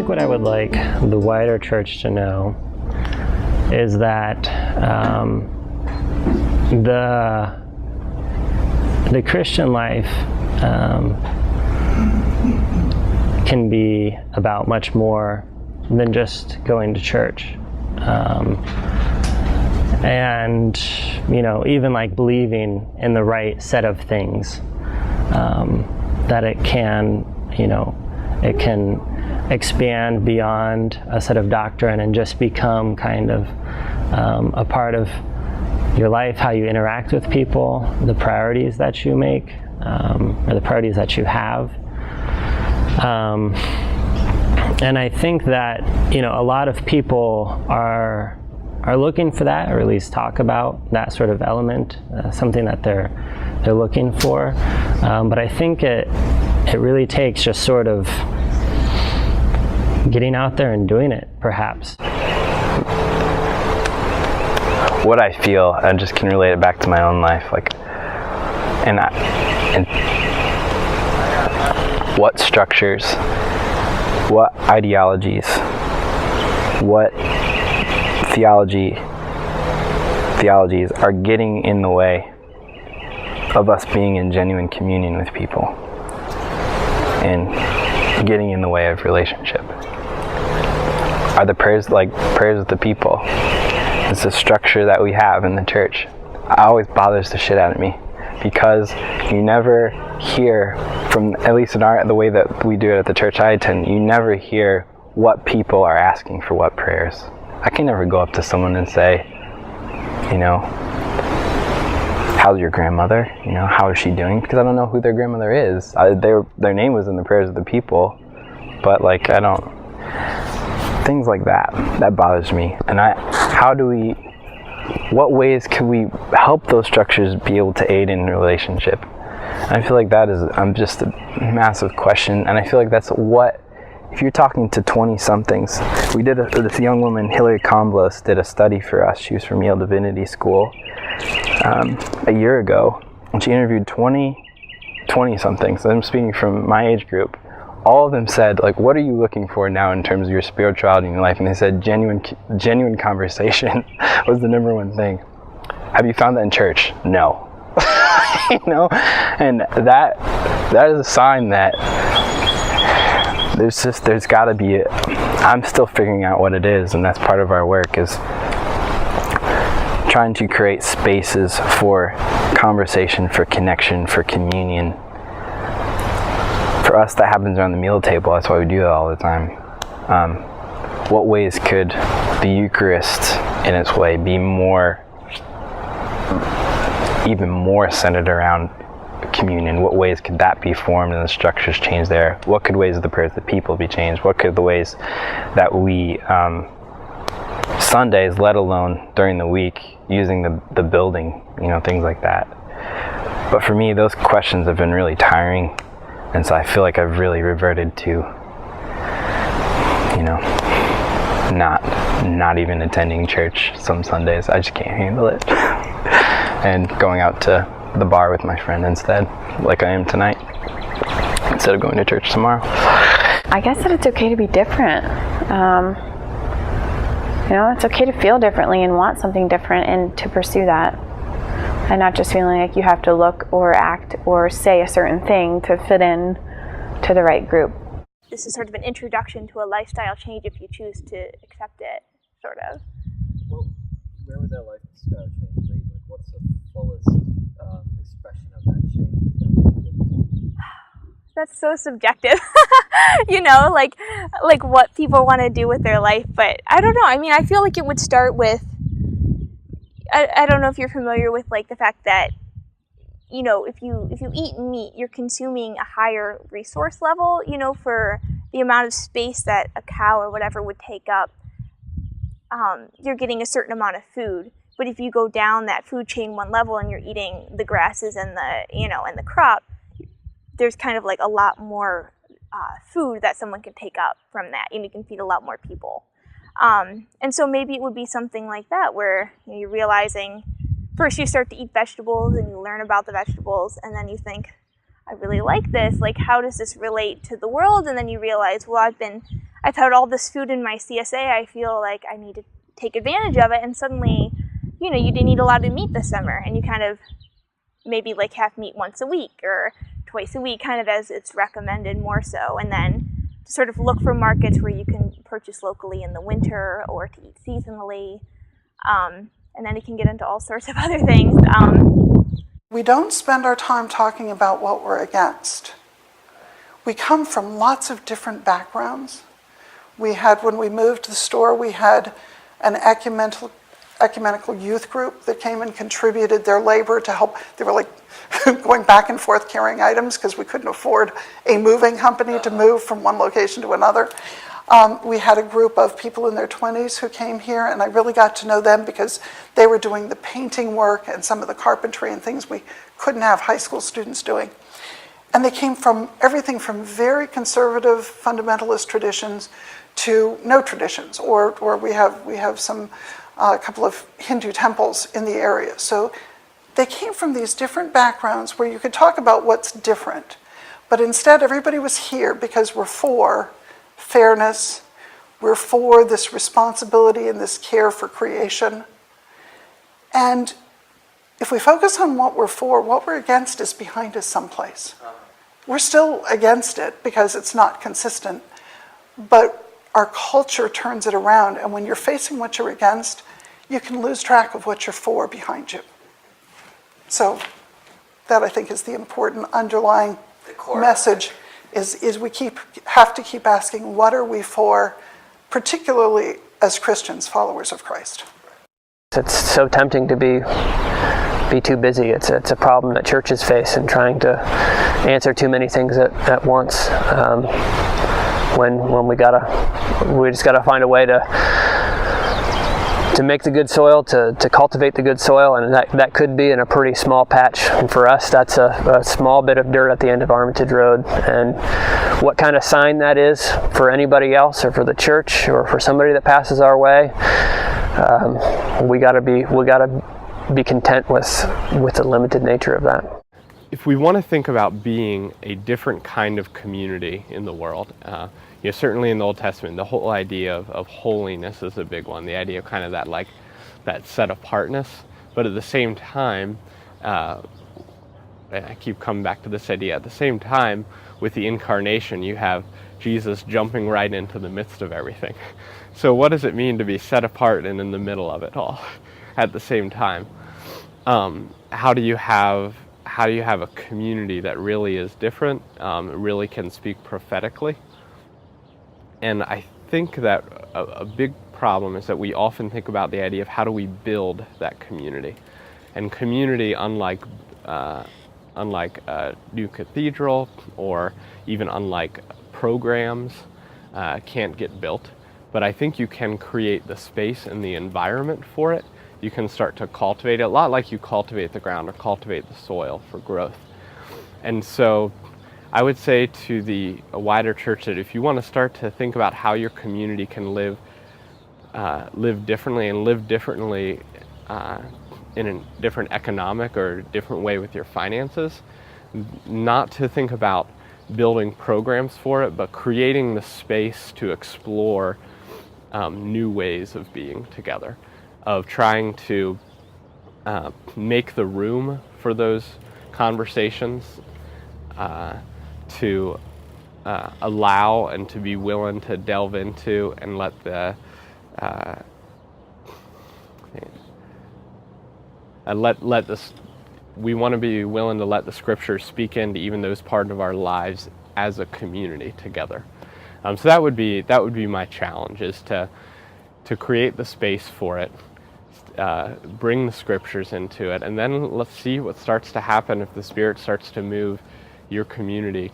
what I would like the wider church to know is that the Christian life can be about much more than just going to church. And, even like believing in the right set of things, that it can, it can expand beyond a set of doctrine and just become kind of a part of your life, how you interact with people, the priorities that you make, or the priorities that you have. And I think that, a lot of people are looking for that, or at least talk about that sort of element, something that they're looking for. But I think it really takes just sort of getting out there and doing it, perhaps. What I feel, I just can relate it back to my own life, and what structures, what ideologies, what theologies are getting in the way of us being in genuine communion with people and getting in the way of relationship. Are the prayers of the people? It's the structure that we have in the church. It always bothers the shit out of me, because you never hear from, at least in the way that we do it at the church I attend, you never hear what people are asking for what prayers. I can never go up to someone and say, how's your grandmother? How is she doing? Because I don't know who their grandmother is. Their name was in the prayers of the people, but I don't. Things like that bothers me. And what ways can we help those structures be able to aid in a relationship? And I feel like that is just a massive question. And I feel like that's what, if you're talking to 20-somethings, this young woman, Hillary Comblos, did a study for us. She was from Yale Divinity School a year ago, and she interviewed 20-somethings. I'm speaking from my age group. All of them said, what are you looking for now in terms of your spirituality in your life? And they said genuine conversation was the number one thing. Have you found that in church? No. And that is a sign that there's got to be I'm still figuring out what it is, and that's part of our work, is trying to create spaces for conversation, for connection, for communion. For us, that happens around the meal table. That's why we do it all the time. What ways could the Eucharist, in its way, be even more centered around communion? What ways could that be formed and the structures changed there? What could ways of the prayers of the people be changed? What could the ways that we, Sundays, let alone during the week, using the building, things like that. But for me, those questions have been really tiring. And so I feel like I've really reverted to, not even attending church some Sundays. I just can't handle it. And going out to the bar with my friend instead, like I am tonight, instead of going to church tomorrow. I guess that it's okay to be different. It's okay to feel differently and want something different and to pursue that. And not just feeling like you have to look or act or say a certain thing to fit in to the right group. This is sort of an introduction to a lifestyle change if you choose to accept it, sort of. Well, where would that lifestyle change lead? What's the fullest expression of that change? That's so subjective, like what people want to do with their life. But I don't know. I mean, I feel like it would start with, I don't know if you're familiar with the fact that, if you eat meat, you're consuming a higher resource level, for the amount of space that a cow or whatever would take up. You're getting a certain amount of food. But if you go down that food chain one level and you're eating the grasses and the crop, there's kind of a lot more food that someone can take up from that, and you can feed a lot more people. And so maybe it would be something like that, where you're realizing, first you start to eat vegetables and you learn about the vegetables, and then you think, I really like this, how does this relate to the world? And then you realize, well, I've been I've had all this food in my CSA, I feel like I need to take advantage of it, and suddenly, you didn't eat a lot of meat this summer, and you kind of maybe like have meat once a week or twice a week, kind of as it's recommended more so, and then to sort of look for markets where you can purchase locally in the winter or to eat seasonally, and then it can get into all sorts of other things. We don't spend our time talking about what we're against. We come from lots of different backgrounds. When we moved to the store, we had an ecumenical youth group that came and contributed their labor to help. They were like going back and forth carrying items because we couldn't afford a moving company to move from one location to another. We had a group of people in their 20s who came here, and I really got to know them because they were doing the painting work and some of the carpentry and things we couldn't have high school students doing. And they came from everything from very conservative fundamentalist traditions to no traditions, or we have some a couple of Hindu temples in the area. So they came from these different backgrounds where you could talk about what's different, but instead everybody was here because we're for fairness, we're for this responsibility and this care for creation. And if we focus on what we're for, what we're against is behind us someplace. We're still against it because it's not consistent, but our culture turns it around, and when you're facing what you're against, you can lose track of what you're for behind you. So that, I think, is the important underlying message, is we have to keep asking, what are we for, particularly as Christians, followers of Christ. It's so tempting to be too busy. It's a problem that churches face in trying to answer too many things at once. When we just gotta find a way to make the good soil, to cultivate the good soil, and that could be in a pretty small patch. And for us, that's a small bit of dirt at the end of Armitage Road. And what kind of sign that is for anybody else, or for the church, or for somebody that passes our way, we gotta be content with the limited nature of that. If we want to think about being a different kind of community in the world, certainly in the Old Testament, the whole idea of holiness is a big one. The idea of kind of that set apartness, but at the same time, I keep coming back to this idea. At the same time, with the incarnation, you have Jesus jumping right into the midst of everything. So, what does it mean to be set apart and in the middle of it all at the same time? How do you have a community that really is different, really can speak prophetically? And I think that a big problem is that we often think about the idea of how do we build that community. And community, unlike a new cathedral, or even unlike programs, can't get built. But I think you can create the space and the environment for it. You can start to cultivate it, a lot like you cultivate the ground or cultivate the soil for growth. And so I would say to the wider church that if you want to start to think about how your community can live differently, and live differently in a different economic or different way with your finances, not to think about building programs for it, but creating the space to explore new ways of being together, of trying to make the room for those conversations, to allow and to be willing to delve into and let the we want to be willing to let the scriptures speak into even those parts of our lives as a community together. So that would be my challenge, is to create the space for it, bring the scriptures into it, and then let's see what starts to happen if the Spirit starts to move your community